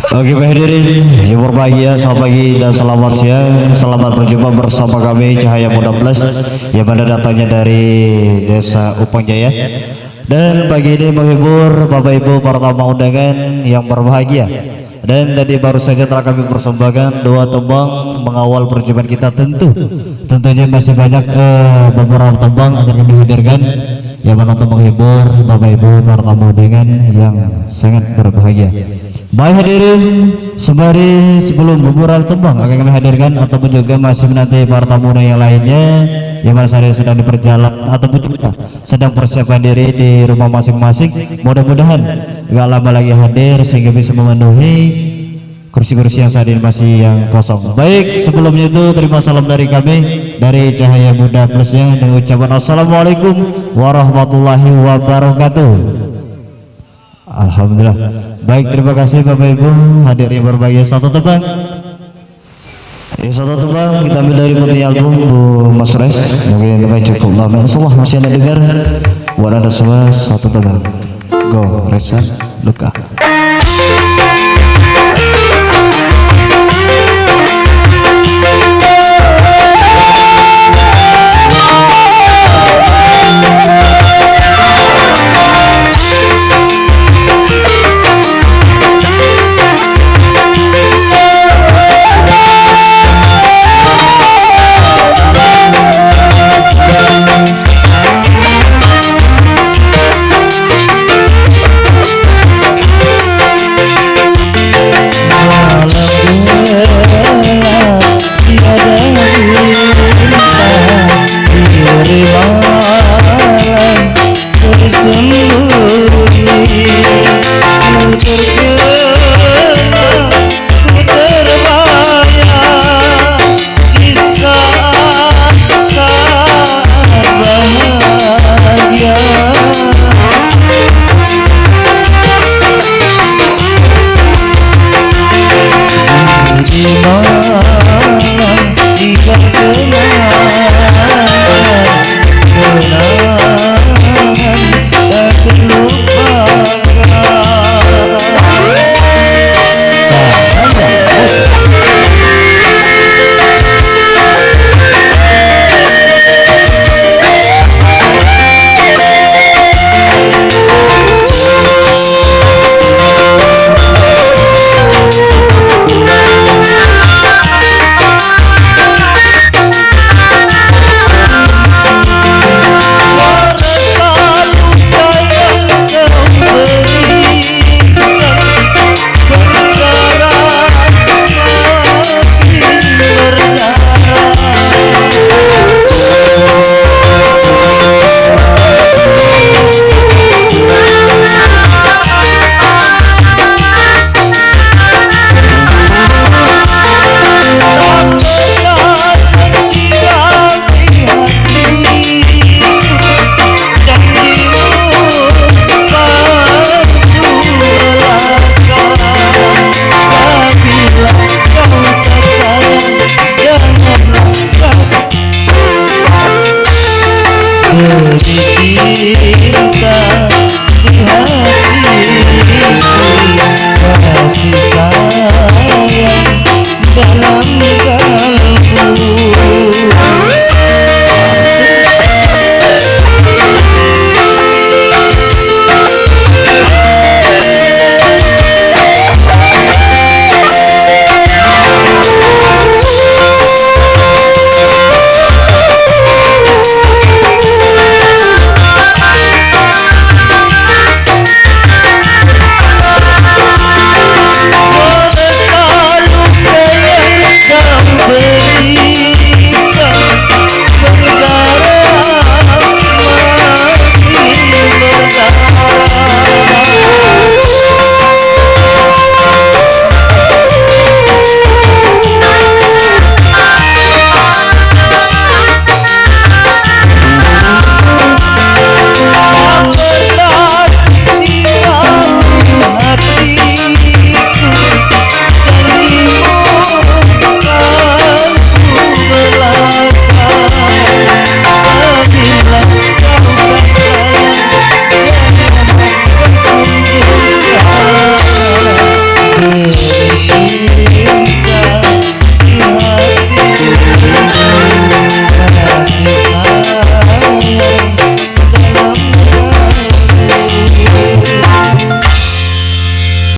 Oke Pak hadirin yang berbahagia, selamat pagi dan selamat siang. Selamat berjumpa bersama kami Cahaya Muda Plus yang mana datangnya dari Desa Upang Jaya. Dan pagi ini menghibur Bapak Ibu para tamu undangan yang berbahagia. Dan tadi baru saja telah kami persembahkan dua tembang mengawal perjumpaan kita. Tentunya masih banyak beberapa tembang akan kami hadirkan yang mana untuk menghibur Bapak Ibu para tamu undangan yang sangat berbahagia. Baik hadirin, sembari sebelum beberapa tembang akan kami hadirkan ataupun juga masih menanti para tamu yang lainnya yang mana saat ini sedang di perjalanan ataupun juga sedang persiapan diri di rumah masing-masing. Mudah-mudahan gak lama lagi hadir sehingga bisa memenuhi kursi-kursi yang saat ini masih yang kosong. Baik, sebelumnya itu terima salam dari kami dari Cahaya Muda Plusnya dengan ucapan assalamualaikum warahmatullahi wabarakatuh. Alhamdulillah. Baik, terima kasih Bapak Ibu hadir yang berbahagia. Satu tebang kita ambil dari putih album Bu Mas Res. Mungkin terbaik cukup lama. Insyaallah masih ada dengar. Buat anda semua satu tebang. Go Resa Luka.